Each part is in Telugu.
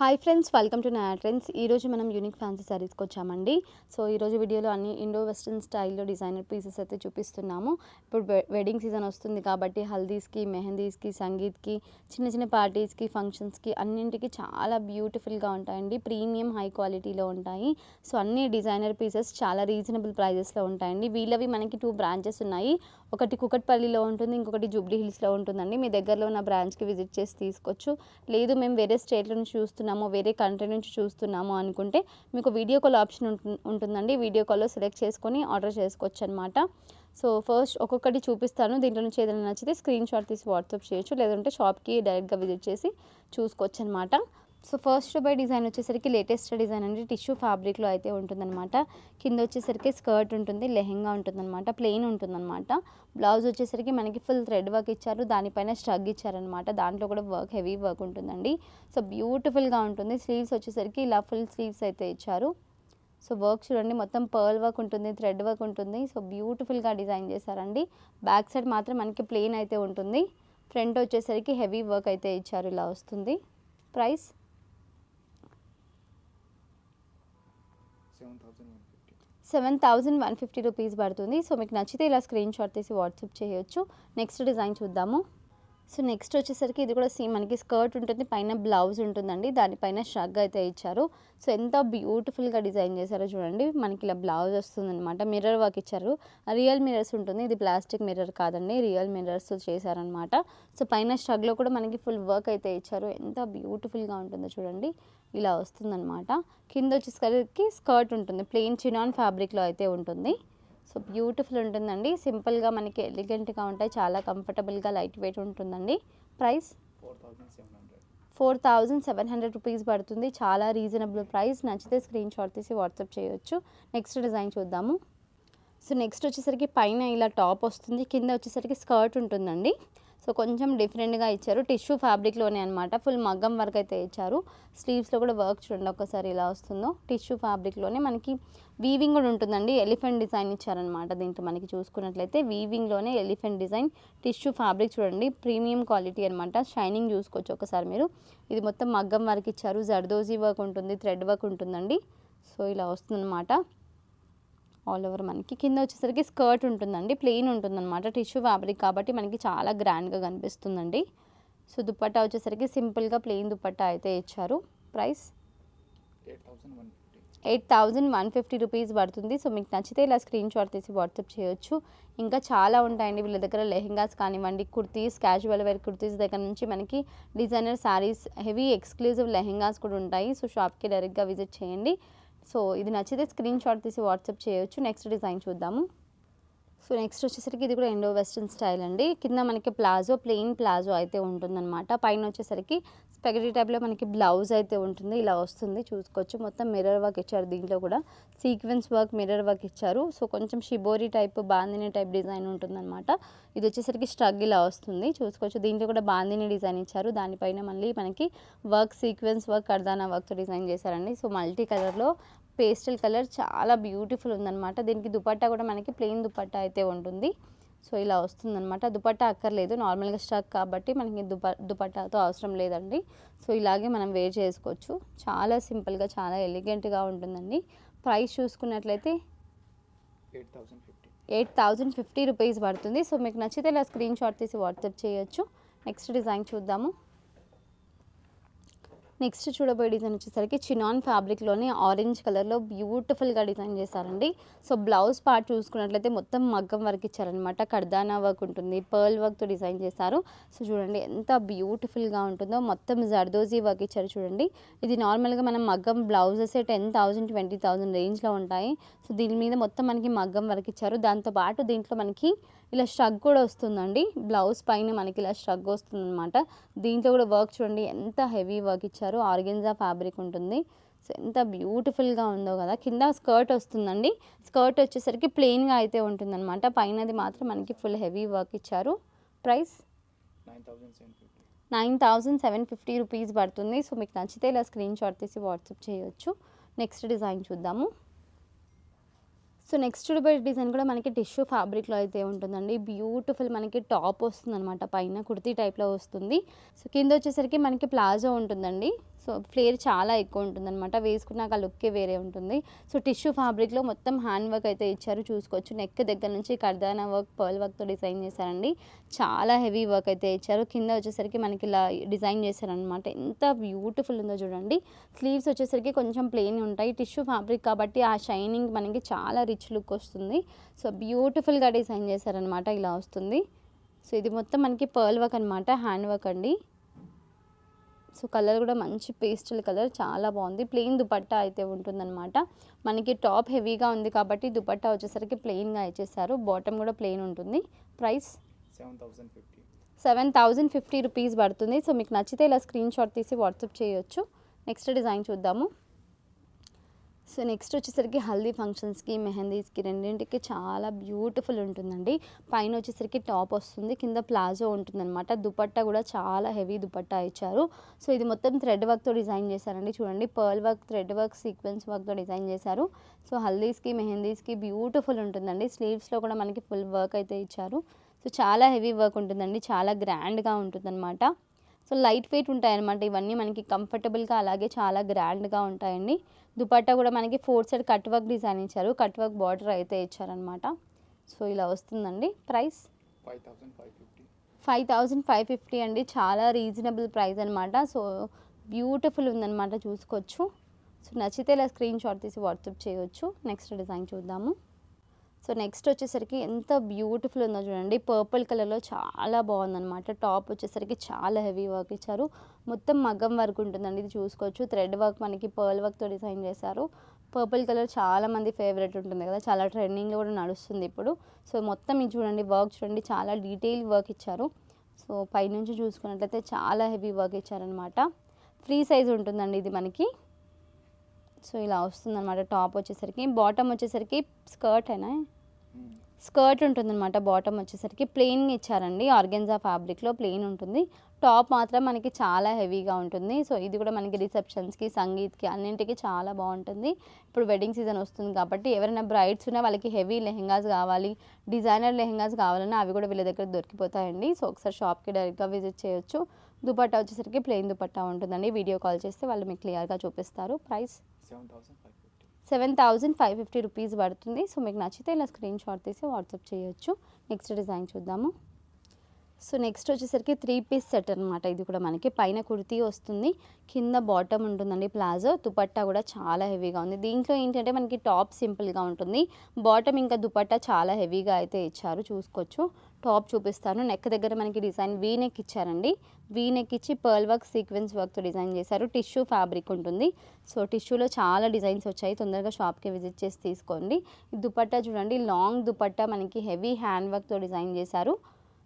హాయ్ ఫ్రెండ్స్, వెల్కమ్ టు నయా ట్రెండ్స్. ఈరోజు మనం యూనిక్ ఫ్యాన్సీ శారీస్కి వచ్చామండి. సో ఈరోజు వీడియోలో అన్ని ఇండో వెస్ట్రన్ స్టైల్లో డిజైనర్ పీసెస్ అయితే చూపిస్తున్నాము. ఇప్పుడు వెడ్డింగ్ సీజన్ వస్తుంది కాబట్టి హల్దీస్కి, మెహందీస్కి, సంగీత్కి, చిన్న చిన్న పార్టీస్కి, ఫంక్షన్స్కి అన్నింటికి చాలా బ్యూటిఫుల్గా ఉంటాయండి. ప్రీమియం హై క్వాలిటీలో ఉంటాయి. సో అన్ని డిజైనర్ పీసెస్ చాలా రీజనబుల్ ప్రైజెస్లో ఉంటాయండి. వీళ్ళవి మనకి 2 బ్రాంచెస్ ఉన్నాయి. ఒకటి కుకట్పల్లిలో ఉంటుంది, ఇంకొకటి జూబ్లీ హిల్స్లో ఉంటుందండి. మీ దగ్గరలో ఉన్న బ్రాంచ్కి విజిట్ చేసి తీసుకోవచ్చు. లేదు మేము వేరే స్టేట్లో నుంచి చూస్తున్నాము, వేరే కంట్రీ నుంచి చూస్తున్నాము అనుకుంటే మీకు వీడియో కాల్ ఆప్షన్ ఉంటుందండి. వీడియో కాల్లో సెలెక్ట్ చేసుకొని ఆర్డర్ చేసుకోవచ్చు అనమాట. సో ఫస్ట్ ఒక్కొక్కటి చూపిస్తాను. దీంట్లో నుంచి ఏదైనా నచ్చితే స్క్రీన్ షాట్ తీసి వాట్సాప్ చేయొచ్చు, లేదంటే షాప్కి డైరెక్ట్గా విజిట్ చేసి చూసుకోవచ్చు అనమాట. సో ఫస్ట్ బై డిజైన్ వచ్చేసరికి లేటెస్ట్ డిజైన్ అండి. టిష్యూ ఫ్యాబ్రిక్లో అయితే ఉంటుందన్నమాట. కింద వచ్చేసరికి స్కర్ట్ ఉంటుంది, లెహెంగా ఉంటుందన్నమాట, ప్లెయిన్ ఉంటుందన్నమాట. బ్లౌజ్ వచ్చేసరికి మనకి ఫుల్ థ్రెడ్ వర్క్ ఇచ్చారు, దానిపైన స్ట్రగ్ ఇచ్చారనమాట. దాంట్లో కూడా వర్క్, హెవీ వర్క్ ఉంటుందండి. సో బ్యూటిఫుల్గా ఉంటుంది. స్లీవ్స్ వచ్చేసరికి ఇలా ఫుల్ స్లీవ్స్ అయితే ఇచ్చారు. సో వర్క్ చూడండి, మొత్తం పర్ల్ వర్క్ ఉంటుంది, థ్రెడ్ వర్క్ ఉంటుంది. సో బ్యూటిఫుల్గా డిజైన్ చేశారండి. బ్యాక్ సైడ్ మాత్రం మనకి ప్లెయిన్ అయితే ఉంటుంది. ఫ్రంట్ వచ్చేసరికి హెవీ వర్క్ అయితే ఇచ్చారు, ఇలా వస్తుంది. ప్రైస్ 7,150 రూపీస్ పడుతుంది. సో మీకు నచ్చితే ఇలా స్క్రీన్ షాట్ తీసి వాట్సాప్ చేయొచ్చు. నెక్స్ట్ డిజైన్ చూద్దాము. సో నెక్స్ట్ వచ్చేసరికి ఇది కూడా సేమ్ మనకి స్కర్ట్ ఉంటుంది, పైన బ్లౌజ్ ఉంటుందండి, దానిపైన షగ్ అయితే ఇచ్చారు. సో ఎంత బ్యూటిఫుల్గా డిజైన్ చేశారో చూడండి. మనకి ఇలా బ్లౌజ్ వస్తుందన్నమాట. మిర్రర్ వర్క్ ఇచ్చారు, రియల్ మిర్రర్స్ ఉంటుంది. ఇది ప్లాస్టిక్ మిర్రర్ కాదండి, రియల్ మిర్రర్స్ చేశారనమాట. సో పైన షగ్లో కూడా మనకి ఫుల్ వర్క్ అయితే ఇచ్చారు. ఎంత బ్యూటిఫుల్గా ఉంటుందో చూడండి, ఇలా వస్తుందన్నమాట. కింద వచ్చేసరికి స్కర్ట్ ఉంటుంది, ప్లెయిన్ చినాన్ ఫ్యాబ్రిక్లో అయితే ఉంటుంది. సో బ్యూటిఫుల్ ఉంటుందండి. సింపుల్గా మనకి ఎలిగెంట్గా ఉంటాయి, చాలా కంఫర్టబుల్గా లైట్ వెయిట్ ఉంటుందండి. ప్రైస్ 4,700 రూపీస్ పడుతుంది. చాలా రీజనబుల్ ప్రైస్. నచ్చితే స్క్రీన్ షాట్ తీసి వాట్సాప్ చేయొచ్చు. నెక్స్ట్ డిజైన్ చూద్దాము. సో నెక్స్ట్ వచ్చేసరికి పైన ఇలా టాప్ వస్తుంది, కింద వచ్చేసరికి స్కర్ట్ ఉంటుందండి. సో కొంచెం డిఫరెంట్గా ఇచ్చారు, టిష్యూ ఫ్యాబ్రిక్లోనే అనమాట. ఫుల్ మగ్గం వర్క్ అయితే ఇచ్చారు. స్లీవ్స్లో కూడా వర్క్ చూడండి ఒకసారి ఇలా వస్తుందో. టిష్యూ ఫ్యాబ్రిక్లోనే మనకి వీవింగ్ కూడా ఉంటుందండి. ఎలిఫెంట్ డిజైన్ ఇచ్చారనమాట. దీంట్లో మనకి చూసుకున్నట్లయితే వీవింగ్లోనే ఎలిఫెంట్ డిజైన్. టిష్యూ ఫ్యాబ్రిక్ చూడండి, ప్రీమియం క్వాలిటీ అనమాట. షైనింగ్ చూసుకోవచ్చు ఒకసారి మీరు. ఇది మొత్తం మగ్గం వర్క్ ఇచ్చారు, జర్దోజీ వర్క్ ఉంటుంది, థ్రెడ్ వర్క్ ఉంటుందండి. సో ఇలా వస్తుందన్నమాట ఆల్ ఓవర్. మనకి కింద వచ్చేసరికి స్కర్ట్ ఉంటుందండి, ప్లెయిన్ ఉంటుందన్నమాట. టిష్యూ ఫ్యాబ్రిక్ కాబట్టి మనకి చాలా గ్రాండ్గా కనిపిస్తుందండి. సో దుపట్టా వచ్చేసరికి సింపుల్గా ప్లెయిన్ దుపట్టా అయితే ఇచ్చారు. ప్రైస్ 8,150 రూపీస్ పడుతుంది. సో మీకు నచ్చితే ఇలా స్క్రీన్ షాట్ తీసి వాట్సాప్ చేయొచ్చు. ఇంకా చాలా ఉంటాయండి వీళ్ళ దగ్గర. లెహెంగాస్ కానివ్వండి, కుర్తీస్, క్యాజువల్ వేర్ కుర్తీస్ దగ్గర నుంచి మనకి designer saris, heavy exclusive lehengas కూడా ఉంటాయి. సో షాప్కి డైరెక్ట్గా విజిట్ చేయండి. సో ఇది నచ్చితే స్క్రీన్ షాట్ తీసి వాట్సాప్ చేయొచ్చు. నెక్స్ట్ డిజైన్ చూద్దాము. సో నెక్స్ట్ వచ్చేసరికి ఇది కూడా ఇండో వెస్ట్రన్ స్టైల్ అండి. కింద మనకి ప్లాజో, ప్లెయిన్ ప్లాజో అయితే ఉంటుందన్నమాట. పైన వచ్చేసరికి స్పెగటీ టైప్లో మనకి బ్లౌజ్ అయితే ఉంటుంది, ఇలా వస్తుంది చూసుకోవచ్చు. మొత్తం మిర్రర్ వర్క్ ఇచ్చారు, దీంట్లో కూడా సీక్వెన్స్ వర్క్, మిర్రర్ వర్క్ ఇచ్చారు. సో కొంచెం shibori type, bandhani type design ఉంటుందన్నమాట. ఇది వచ్చేసరికి స్ట్రగ్ ఇలా వస్తుంది చూసుకోవచ్చు. దీంట్లో కూడా బాందిని డిజైన్ ఇచ్చారు, దానిపైన మళ్ళీ మనకి వర్క్, సీక్వెన్స్ వర్క్, కర్దానా వర్క్తో డిజైన్ చేశారండి. సో మల్టీ కలర్లో పేస్టల్ కలర్ చాలా బ్యూటిఫుల్ ఉందన్నమాట. దీనికి దుపట్టా కూడా మనకి ప్లెయిన్ దుపట్టా అయితే ఉంటుంది. సో ఇలా వస్తుందన్నమాట. దుపట్టా అక్కర్లేదు, నార్మల్గా స్ట్రక్ కాబట్టి మనకి దుపట్టాతో అవసరం లేదండి. సో ఇలాగే మనం వేర్ చేసుకోవచ్చు. చాలా సింపుల్గా, చాలా ఎలిగెంట్గా ఉంటుందండి. ప్రైస్ చూసుకున్నట్లయితే 8,050 రూపీస్ పడుతుంది. సో మీకు నచ్చితే ఇలా స్క్రీన్ షాట్ తీసి వాట్సాప్ చేయొచ్చు. నెక్స్ట్ డిజైన్ చూద్దాము. నెక్స్ట్ చూడబోయే డిజైన్ వచ్చేసరికి చినాన్ ఫ్యాబ్రిక్లోనే ఆరెంజ్ కలర్లో బ్యూటిఫుల్గా డిజైన్ చేశారండి. సో బ్లౌజ్ పార్ట్ చూసుకున్నట్లయితే మొత్తం మగ్గం వర్క్ ఇచ్చారనమాట. కర్దానా వర్క్ ఉంటుంది, పర్ల్ వర్క్తో డిజైన్ చేశారు. సో చూడండి ఎంత బ్యూటిఫుల్గా ఉంటుందో. మొత్తం జర్దోజీ వర్క్ ఇచ్చారు చూడండి. ఇది నార్మల్గా మనం మగ్గం బ్లౌజెస్ 10,000, 20,000 రేంజ్లో ఉంటాయి. సో దీని మీద మొత్తం మనకి మగ్గం వర్క్ ఇచ్చారు. దాంతోపాటు దీంట్లో మనకి ఇలా స్ట్రగ్ కూడా వస్తుందండి. బ్లౌజ్ పైన మనకి ఇలా స్ట్రగ్ వస్తుందన్నమాట. దీంట్లో కూడా వర్క్ చూడండి ఎంత హెవీ వర్క్ ఇచ్చారు. ఆర్గెన్జా ఫ్యాబ్రిక్ ఉంటుంది. సో ఎంత బ్యూటిఫుల్గా ఉందో కదా. కింద స్కర్ట్ వస్తుందండి. స్కర్ట్ వచ్చేసరికి ప్లెయిన్గా అయితే ఉంటుందన్నమాట. పైనది మాత్రం మనకి ఫుల్ హెవీ వర్క్ ఇచ్చారు. ప్రైస్ 9,750 రూపీస్ పడుతుంది. సో మీకు నచ్చితే ఇలా స్క్రీన్ షాట్ తీసి వాట్సాప్ చేయొచ్చు. నెక్స్ట్ డిజైన్ చూద్దాము. సో నెక్స్ట్ చూడబోయే డిజైన్ కూడా మనకి టిష్యూ ఫ్యాబ్రిక్లో అయితే ఉంటుందండి. బ్యూటిఫుల్ మనకి టాప్ వస్తుంది అనమాట, పైన కుర్తీ టైప్లో వస్తుంది. సో కింద వచ్చేసరికి మనకి ప్లాజో ఉంటుందండి. సో ఫ్లేర్ చాలా ఎక్కువ ఉంటుందన్నమాట, వేసుకున్నాక లుక్కే వేరే ఉంటుంది. సో టిష్యూ ఫ్యాబ్రిక్లో మొత్తం హ్యాండ్ వర్క్ అయితే ఇచ్చారు, చూసుకోవచ్చు. నెక్ దగ్గర నుంచి కర్దానా వర్క్, పర్ల్ వర్క్తో డిజైన్ చేశారండి. చాలా హెవీ వర్క్ అయితే ఇచ్చారు. కింద వచ్చేసరికి మనకి ఇలా డిజైన్ చేశారనమాట. ఎంత బ్యూటిఫుల్ ఉందో చూడండి. స్లీవ్స్ వచ్చేసరికి కొంచెం ప్లెయిన్ ఉంటాయి, టిష్యూ ఫ్యాబ్రిక్ కాబట్టి ఆ షైనింగ్ మనకి చాలా రిచ్ లుక్ వస్తుంది. సో బ్యూటిఫుల్గా డిజైన్ చేశారనమాట, ఇలా వస్తుంది. సో ఇది మొత్తం మనకి పర్ల్ వర్క్ అనమాట, హ్యాండ్ వర్క్ అండి. సో కలర్ కూడా మంచి పేస్టల్ కలర్, చాలా బాగుంది. ప్లెయిన్ దుపట్టా అయితే ఉంటుందన్నమాట. మనకి టాప్ హెవీగా ఉంది కాబట్టి దుపట్టా వచ్చేసరికి ప్లెయిన్గా ఇచ్చేసారు. బాటమ్ కూడా ప్లెయిన్ ఉంటుంది. ప్రైస్ 7,050 రూపీస్ పడుతుంది. సో మీకు నచ్చితే ఇలా స్క్రీన్ షాట్ తీసి వాట్సాప్ చేయొచ్చు. నెక్స్ట్ డిజైన్ చూద్దాము. సో నెక్స్ట్ వచ్చేసరికి హల్దీ ఫంక్షన్స్కి, మెహందీస్కి రెండింటికి చాలా బ్యూటిఫుల్ ఉంటుందండి. పైన వచ్చేసరికి టాప్ వస్తుంది, కింద ప్లాజో ఉంటుందన్నమాట. దుపట్టా కూడా చాలా హెవీ దుపట్టా ఇచ్చారు. సో ఇది మొత్తం థ్రెడ్ వర్క్తో డిజైన్ చేశారండి. చూడండి, pearl work, thread work, sequence వర్క్తో డిజైన్ చేశారు. సో హల్దీస్కి, మెహందీస్కి బ్యూటిఫుల్ ఉంటుందండి. స్లీవ్స్లో కూడా మనకి ఫుల్ వర్క్ అయితే ఇచ్చారు. సో చాలా హెవీ వర్క్ ఉంటుందండి, చాలా గ్రాండ్గా ఉంటుందన్నమాట. సో లైట్ వెయిట్ ఉంటాయన్నమాట ఇవన్నీ, మనకి కంఫర్టబుల్గా అలాగే చాలా గ్రాండ్గా ఉంటాయండి. దుపట్టా కూడా మనకి 4 సైడ్ కట్ వర్క్ డిజైన్ ఇచ్చారు, కట్ వర్క్ బార్డర్ అయితే ఇచ్చారనమాట. సో ఇలా వస్తుందండి. ప్రైస్ 5,550 అండి, చాలా రీజనబుల్ ప్రైస్ అనమాట. సో బ్యూటిఫుల్ ఉందన్నమాట, చూసుకోవచ్చు. సో నచ్చితే ఇలా స్క్రీన్ షాట్ తీసి వాట్సాప్ చేయొచ్చు. నెక్స్ట్ డిజైన్ చూద్దాము. సో నెక్స్ట్ వచ్చేసరికి ఎంత బ్యూటిఫుల్ ఉందో చూడండి, పర్పుల్ కలర్లో చాలా బాగుందన్నమాట. టాప్ వచ్చేసరికి చాలా హెవీ వర్క్ ఇచ్చారు, మొత్తం మగ్గం వర్క్ ఉంటుందండి. ఇది చూసుకోవచ్చు, థ్రెడ్ వర్క్ మనకి పర్ల్ వర్క్తో డిజైన్ చేశారు. పర్పుల్ కలర్ చాలా మంది ఫేవరెట్ ఉంటుంది కదా, చాలా ట్రెండింగ్లో కూడా నడుస్తుంది ఇప్పుడు. సో మొత్తం ఇది చూడండి, వర్క్ చూడండి, చాలా డీటెయిల్ వర్క్ ఇచ్చారు. సో పైనుంచి చూసుకున్నట్లయితే చాలా హెవీ వర్క్ ఇచ్చారనమాట. ఫ్రీ సైజ్ ఉంటుందండి ఇది మనకి. సో ఇలా వస్తుందన్నమాట. టాప్ వచ్చేసరికి, బాటమ్ వచ్చేసరికి స్కర్ట్ అయినా స్కర్ట్ ఉంటుందన్నమాట. బాటమ్ వచ్చేసరికి ప్లెయిన్గా ఇచ్చారండి, ఆర్గెన్జా ఫ్యాబ్రిక్లో ప్లెయిన్ ఉంటుంది. టాప్ మాత్రం మనకి చాలా హెవీగా ఉంటుంది. సో ఇది కూడా మనకి రిసెప్షన్స్కి, సంగీత్కి అన్నింటికి చాలా బాగుంటుంది. ఇప్పుడు వెడ్డింగ్ సీజన్ వస్తుంది కాబట్టి ఎవరైనా బ్రైడ్స్ ఉన్నా వాళ్ళకి హెవీ లెహెంగాస్ కావాలి, డిజైనర్ లెహెంగాస్ కావాలన్నా అవి కూడా వీళ్ళ దగ్గర దొరికిపోతాయండి. సో ఒకసారి షాప్కి డైరెక్ట్గా విజిట్ చేయొచ్చు. దుపట్టా వచ్చేసరికి ప్లెయిన్ దుపట్టా ఉంటుందండి. వీడియో కాల్ చేస్తే వాళ్ళు మీకు క్లియర్గా చూపిస్తారు. ప్రైస్ 7,550 రూపీస్ పడుతుంది. సో మీకు నచ్చితే ఇలా స్క్రీన్ షాట్ తీసి వాట్సాప్ చేయొచ్చు. నెక్స్ట్ డిజైన్ చూద్దాము. సో నెక్స్ట్ వచ్చేసరికి 3 పీస్ సెట్ అనమాట. ఇది కూడా మనకి పైన కుర్తీ వస్తుంది, కింద బాటమ్ ఉంటుందండి ప్లాజో. దుపట్టా కూడా చాలా హెవీగా ఉంది. దీంట్లో ఏంటంటే మనకి టాప్ సింపుల్గా ఉంటుంది, బాటమ్ ఇంకా దుపట్టా చాలా హెవీగా అయితే ఇచ్చారు, చూసుకోవచ్చు. టాప్ చూపిస్తాను. నెక్ దగ్గర మనకి డిజైన్ వీ నెక్ ఇచ్చారండి. వీ నెక్ ఇచ్చి పర్ల్ వర్క్, సీక్వెన్స్ వర్క్తో డిజైన్ చేశారు. టిష్యూ ఫ్యాబ్రిక్ ఉంటుంది. సో టిష్యూలో చాలా డిజైన్స్ వచ్చాయి, తొందరగా షాప్కి విజిట్ చేసి తీసుకోండి. దుపట్టా చూడండి, లాంగ్ దుపట్టా మనకి హెవీ హ్యాండ్ వర్క్తో డిజైన్ చేశారు.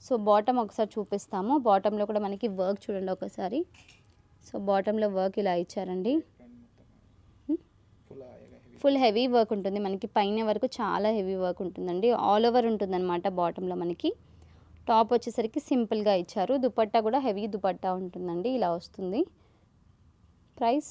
సో బాటమ్ ఒకసారి చూపిస్తాము. బాటంలో కూడా మనకి వర్క్ చూడండి ఒకసారి. సో బాటంలో వర్క్ ఇలా ఇచ్చారండి, ఫుల్ హెవీ వర్క్ ఉంటుంది మనకి. పైన వరకు చాలా హెవీ వర్క్ ఉంటుందండి, ఆల్ ఓవర్ ఉంటుందన్నమాట బాటంలో మనకి. టాప్ వచ్చేసరికి సింపుల్గా ఇచ్చారు. దుపట్టా కూడా హెవీ దుపట్టా ఉంటుందండి, ఇలా వస్తుంది. ప్రైస్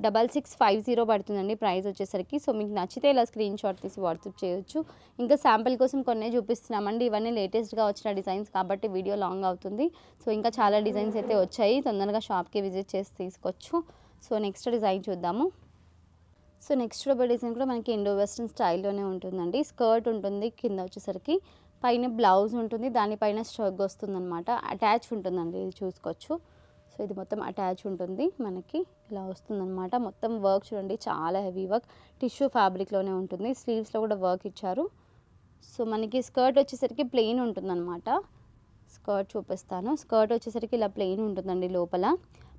6650 పడుతుందండి ప్రైస్ వచ్చేసరికి. సో మీకు నచ్చితే ఇలా స్క్రీన్ షాట్ తీసి వాట్సాప్ చేయొచ్చు. ఇంకా శాంపిల్ కోసం కొన్ని చూపిస్తున్నామండి, ఇవన్నీ లేటెస్ట్గా వచ్చిన డిజైన్స్ కాబట్టి వీడియో లాంగ్ అవుతుంది. సో ఇంకా చాలా డిజైన్స్ అయితే వచ్చాయి, తొందరగా షాప్కి విజిట్ చేసి తీసుకోవచ్చు. సో నెక్స్ట్ డిజైన్ చూద్దాము. సో నెక్స్ట్ డిజైన్ కూడా మనకి ఇండో వెస్ట్రన్ స్టైల్లోనే ఉంటుందండి. స్కర్ట్ ఉంటుంది, కింద వచ్చేసరికి పైన బ్లౌజ్ ఉంటుంది, దానిపైన స్ట్రగ్ వస్తుందన్నమాట. అటాచ్ ఉంటుందండి, ఇది చూసుకోవచ్చు. సో ఇది మొత్తం అటాచ్ ఉంటుంది మనకి, ఇలా వస్తుందన్నమాట. మొత్తం వర్క్ చూడండి, చాలా హెవీ వర్క్, టిష్యూ ఫ్యాబ్రిక్లోనే ఉంటుంది. స్లీవ్స్లో కూడా వర్క్ ఇచ్చారు. సో మనకి స్కర్ట్ వచ్చేసరికి ప్లెయిన్ ఉంటుందన్నమాట. స్కర్ట్ చూపిస్తాను. స్కర్ట్ వచ్చేసరికి ఇలా ప్లెయిన్ ఉంటుందండి, లోపల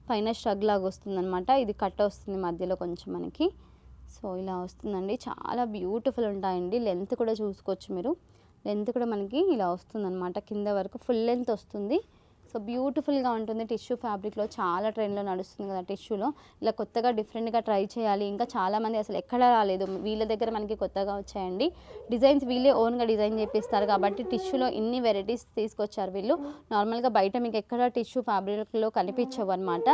పైన స్ట్రగ్ లాగా వస్తుందన్నమాట. ఇది కట్ వస్తుంది మధ్యలో కొంచెం మనకి. సో ఇలా వస్తుందండి, చాలా బ్యూటిఫుల్ ఉంటాయండి. లెంత్ కూడా చూసుకోవచ్చు మీరు, లెంత్ కూడా మనకి ఇలా వస్తుందన్నమాట, కింద వరకు ఫుల్ లెంత్ వస్తుంది. సో బ్యూటిఫుల్గా ఉంటుంది. టిష్యూ ఫ్యాబ్రిక్లో చాలా ట్రెండ్లో నడుస్తుంది కదా టిష్యూలో, ఇలా కొత్తగా డిఫరెంట్గా ట్రై చేయాలి. ఇంకా చాలామంది అసలు ఎక్కడ రాలేదు, వీళ్ళ దగ్గర మనకి కొత్తగా వచ్చాయండి డిజైన్స్. వీళ్ళే ఓన్గా డిజైన్ చేపిస్తారు కాబట్టి టిష్యూలో ఇన్ని వెరైటీస్ తీసుకొచ్చారు వీళ్ళు. నార్మల్గా బయట మీకు ఎక్కడ టిష్యూ ఫ్యాబ్రిక్లో కనిపించవు అనమాట.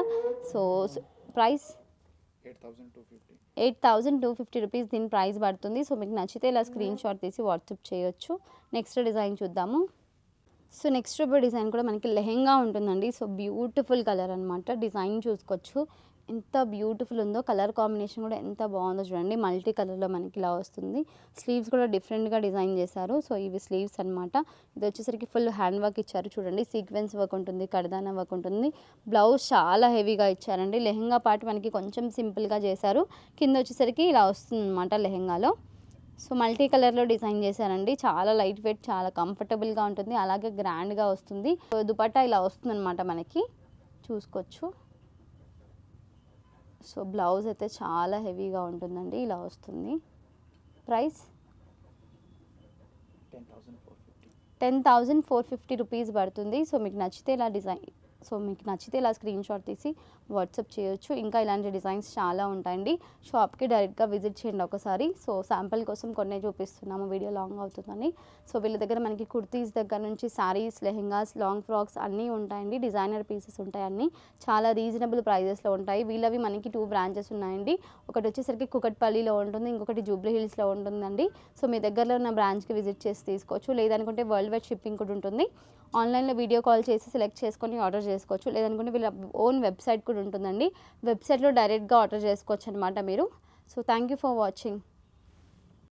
సో ప్రైస్ 8,250 రూపీస్ దీని ప్రైస్ పడుతుంది. సో మీకు నచ్చితే ఇలా స్క్రీన్ షాట్ తీసి వాట్సాప్ చేయొచ్చు. నెక్స్ట్ డిజైన్ చూద్దాము. సో నెక్స్ట్ డిజైన్ కూడా మనకి లెహెంగా ఉంటుందండి. సో బ్యూటిఫుల్ కలర్ అనమాట. డిజైన్ చూసుకోవచ్చు ఎంత బ్యూటిఫుల్ ఉందో. కలర్ కాంబినేషన్ కూడా ఎంత బాగుందో చూడండి. మల్టీ కలర్లో మనకి ఇలా వస్తుంది. స్లీవ్స్ కూడా డిఫరెంట్గా డిజైన్ చేశారు. సో ఇవి స్లీవ్స్ అనమాట. ఇది వచ్చేసరికి ఫుల్ హ్యాండ్ వర్క్ ఇచ్చారు చూడండి. సీక్వెన్స్ వర్క్ ఉంటుంది, కడదానా వర్క్ ఉంటుంది. బ్లౌజ్ చాలా హెవీగా ఇచ్చారండి. లెహెంగా పార్ట్ మనకి కొంచెం సింపుల్గా చేశారు. కింద వచ్చేసరికి ఇలా వస్తుంది అనమాట లెహెంగాలో. సో మల్టీ కలర్లో డిజైన్ చేశారండి. చాలా లైట్ వెయిట్, చాలా కంఫర్టబుల్గా ఉంటుంది, అలాగే గ్రాండ్గా వస్తుంది. సో దుపట్టా ఇలా వస్తుంది అనమాట మనకి, చూసుకోవచ్చు. సో బ్లౌజ్ అయితే చాలా హెవీగా ఉంటుందండి, ఇలా వస్తుంది. ప్రైస్ 10,450 రూపీస్ పడుతుంది. సో మీకు నచ్చితే ఇలా స్క్రీన్ షాట్ తీసి వాట్సాప్ చేయొచ్చు. ఇంకా ఇలాంటి డిజైన్స్ చాలా ఉంటాయండి. షాప్కి డైరెక్ట్గా విజిట్ చేయండి ఒకసారి. సో శాంపిల్ కోసం కొన్ని చూపిస్తున్నాము, వీడియో లాంగ్ అవుతుందని. సో వీళ్ళ దగ్గర మనకి కుర్తీస్ దగ్గర నుంచి శారీస్, లెహెంగాస్, లాంగ్ ఫ్రాక్స్ అన్నీ ఉంటాయండి. డిజైనర్ పీసెస్ ఉంటాయి, అన్నీ చాలా రీజనబుల్ ప్రైజెస్లో ఉంటాయి. వీళ్ళవి మనకి 2 బ్రాంచెస్ ఉన్నాయండి. ఒకటి వచ్చేసరికి కుకట్పల్లిలో ఉంటుంది, ఇంకొకటి జూబ్లీ హిల్స్లో ఉంటుందండి. సో మీ దగ్గరలో ఉన్న బ్రాంచ్కి విజిట్ చేసి తీసుకోవచ్చు. లేదనుకుంటే వరల్డ్ వైడ్ షిప్పింగ్ కూడా ఉంటుంది. ఆన్లైన్లో వీడియో కాల్ చేసి సెలెక్ట్ చేసుకొని ఆర్డర్ చేసుకోవచ్చు. లేదనుకుంటే వీళ్ళ ఓన్ వెబ్సైట్ కూడా ఉంటుందండి. వెబ్సైట్లో డైరెక్ట్గా ఆర్డర్ చేసుకోవచ్చు అనమాట మీరు. So thank you for watching.